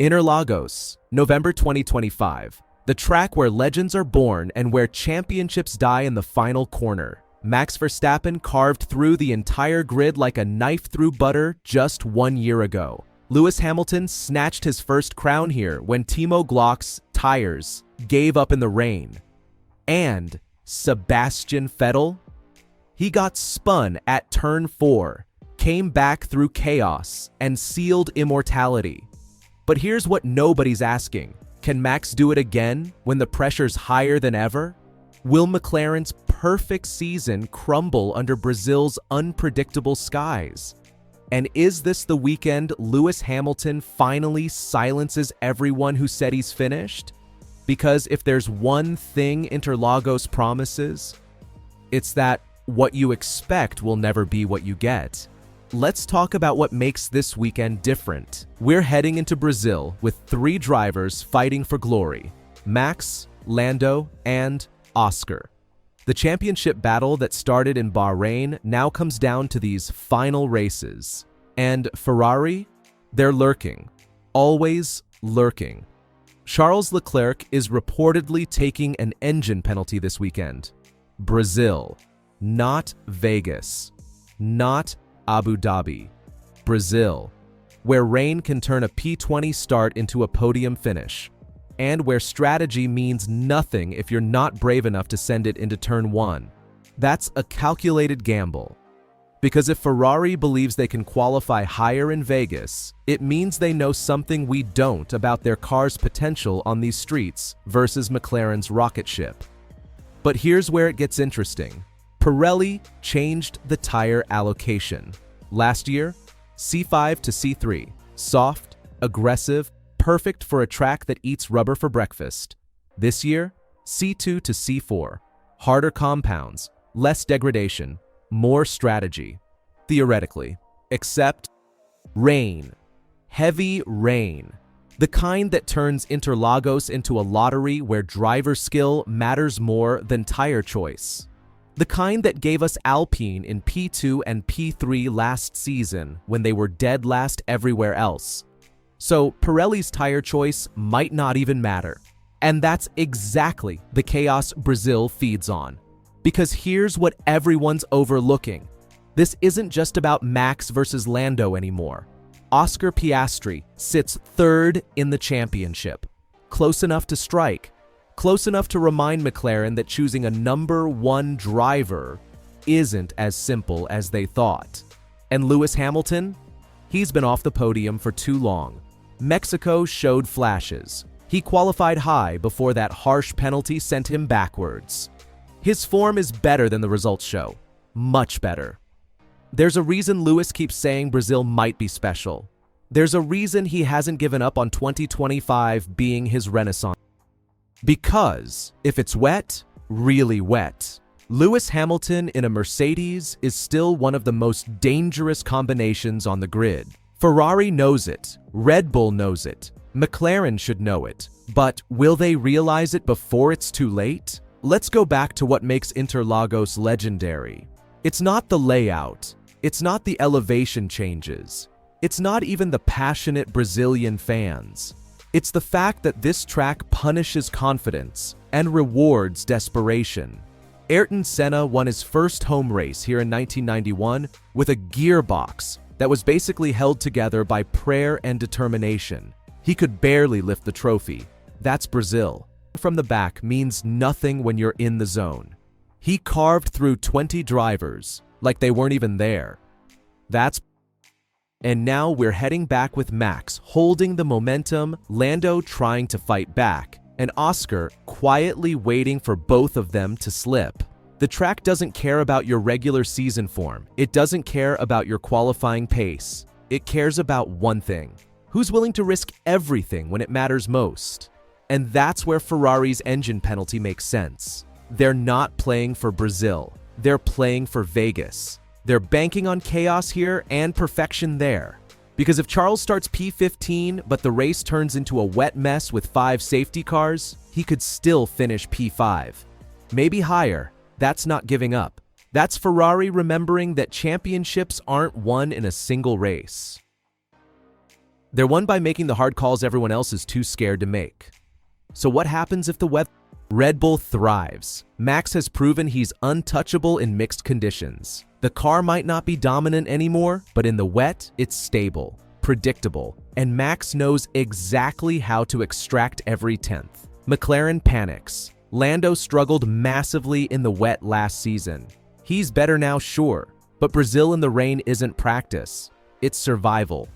Interlagos, November 2025. The track where legends are born and where championships die in the final corner. Max Verstappen carved through the entire grid like a knife through butter just 1 year ago. Lewis Hamilton snatched his first crown here when Timo Glock's tires gave up in the rain. And Sebastian Vettel? He got spun at turn 4, came back through chaos, and sealed immortality. But here's what nobody's asking. Can Max do it again when the pressure's higher than ever? Will McLaren's perfect season crumble under Brazil's unpredictable skies? And is this the weekend Lewis Hamilton finally silences everyone who said he's finished? Because if there's one thing Interlagos promises, it's that what you expect will never be what you get. Let's talk about what makes this weekend different. We're heading into Brazil with 3 drivers fighting for glory: Max, Lando, and Oscar. The championship battle that started in Bahrain now comes down to these final races. And Ferrari? They're lurking. Always lurking. Charles Leclerc is reportedly taking an engine penalty this weekend. Brazil. Not Vegas. Not Abu Dhabi. Brazil. Where rain can turn a P20 start into a podium finish. And where strategy means nothing if you're not brave enough to send it into turn 1. That's a calculated gamble. Because if Ferrari believes they can qualify higher in Vegas, it means they know something we don't about their car's potential on these streets versus McLaren's rocket ship. But here's where it gets interesting. Pirelli changed the tire allocation. Last year, C5 to C3, soft, aggressive, perfect for a track that eats rubber for breakfast. This year, C2 to C4, harder compounds, less degradation, more strategy. Theoretically. Except rain. Heavy rain. The kind that turns Interlagos into a lottery where driver skill matters more than tire choice. The kind that gave us Alpine in P2 and P3 last season when they were dead last everywhere else. So Pirelli's tire choice might not even matter. And that's exactly the chaos Brazil feeds on. Because here's what everyone's overlooking. This isn't just about Max versus Lando anymore. Oscar Piastri sits 3rd in the championship. Close enough to strike. Close enough to remind McLaren that choosing a number 1 driver isn't as simple as they thought. And Lewis Hamilton? He's been off the podium for too long. Mexico showed flashes. He qualified high before that harsh penalty sent him backwards. His form is better than the results show. Much better. There's a reason Lewis keeps saying Brazil might be special. There's a reason he hasn't given up on 2025 being his renaissance. Because if it's wet, really wet, Lewis Hamilton in a Mercedes is still one of the most dangerous combinations on the grid. Ferrari knows it. Red Bull knows it. McLaren should know it. But will they realize it before it's too late? Let's go back to what makes Interlagos legendary. It's not the layout. It's not the elevation changes. It's not even the passionate Brazilian fans. It's the fact that this track punishes confidence and rewards desperation. Ayrton Senna won his first home race here in 1991 with a gearbox that was basically held together by prayer and determination. He could barely lift the trophy. That's Brazil. From the back means nothing when you're in the zone. He carved through 20 drivers like they weren't even there. And now we're heading back with Max holding the momentum, Lando trying to fight back, and Oscar quietly waiting for both of them to slip. The track doesn't care about your regular season form. It doesn't care about your qualifying pace. It cares about one thing. Who's willing to risk everything when it matters most? And that's where Ferrari's engine penalty makes sense. They're not playing for Brazil. They're playing for Vegas. They're banking on chaos here and perfection there. Because if Charles starts P15 but the race turns into a wet mess with 5 safety cars, he could still finish P5. Maybe higher. That's not giving up. That's Ferrari remembering that championships aren't won in a single race. They're won by making the hard calls everyone else is too scared to make. So what happens if the weather? Red Bull thrives. Max has proven he's untouchable in mixed conditions. The car might not be dominant anymore, but in the wet, it's stable, predictable, and Max knows exactly how to extract every tenth. McLaren panics. Lando struggled massively in the wet last season. He's better now, sure, but Brazil in the rain isn't practice. It's survival.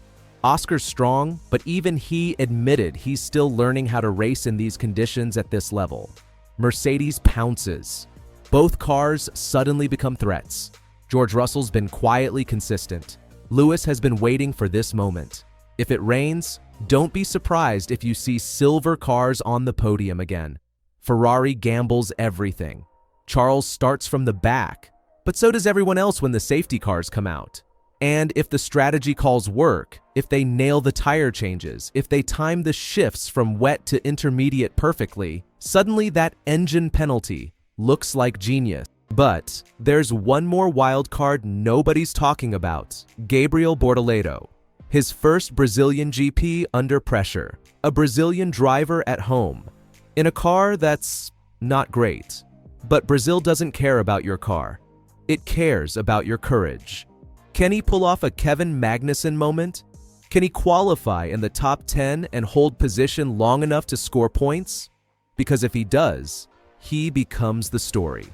Oscar's strong, but even he admitted he's still learning how to race in these conditions at this level. Mercedes pounces. Both cars suddenly become threats. George Russell's been quietly consistent. Lewis has been waiting for this moment. If it rains, don't be surprised if you see silver cars on the podium again. Ferrari gambles everything. Charles starts from the back, but so does everyone else when the safety cars come out. And if the strategy calls work, if they nail the tire changes, if they time the shifts from wet to intermediate perfectly, suddenly that engine penalty looks like genius. But there's one more wild card nobody's talking about: Gabriel Bortoleto. His first Brazilian GP under pressure. A Brazilian driver at home. In a car that's not great. But Brazil doesn't care about your car. It cares about your courage. Can he pull off a Kevin Magnussen moment? Can he qualify in the top 10 and hold position long enough to score points? Because if he does, he becomes the story.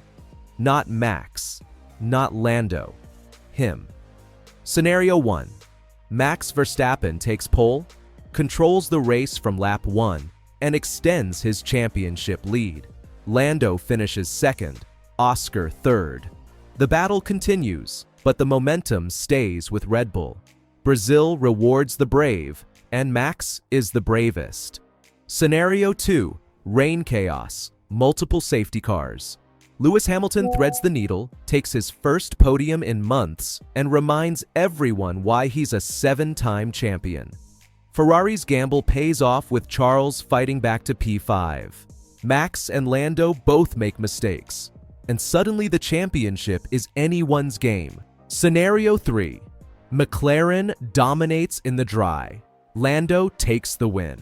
Not Max, not Lando, him. Scenario 1. Max Verstappen takes pole, controls the race from lap 1, and extends his championship lead. Lando finishes second, Oscar third. The battle continues, but the momentum stays with Red Bull. Brazil rewards the brave, and Max is the bravest. Scenario 2. Rain chaos, multiple safety cars. Lewis Hamilton threads the needle, takes his first podium in months, and reminds everyone why he's a 7-time champion. Ferrari's gamble pays off with Charles fighting back to P5. Max and Lando both make mistakes, and suddenly the championship is anyone's game. Scenario 3. McLaren dominates in the dry. Lando takes the win.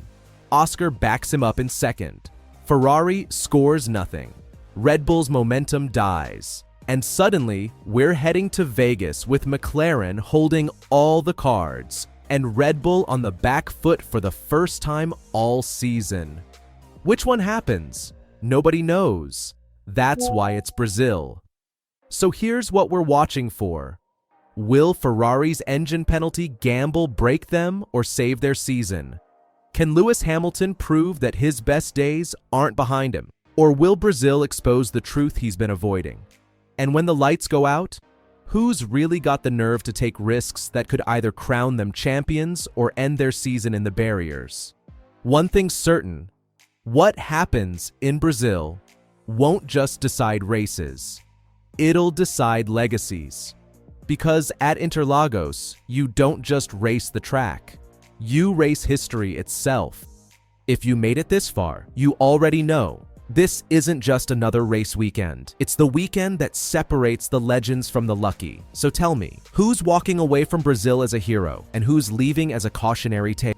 Oscar backs him up in second. Ferrari scores nothing. Red Bull's momentum dies. And suddenly, we're heading to Vegas with McLaren holding all the cards and Red Bull on the back foot for the first time all season. Which one happens? Nobody knows. That's why it's Brazil. So here's what we're watching for. Will Ferrari's engine penalty gamble break them or save their season? Can Lewis Hamilton prove that his best days aren't behind him? Or will Brazil expose the truth he's been avoiding? And when the lights go out, who's really got the nerve to take risks that could either crown them champions or end their season in the barriers? One thing's certain, what happens in Brazil won't just decide races. It'll decide legacies. Because at Interlagos, you don't just race the track. You race history itself. If you made it this far, you already know this isn't just another race weekend. It's the weekend that separates the legends from the lucky. So tell me, who's walking away from Brazil as a hero and who's leaving as a cautionary tale?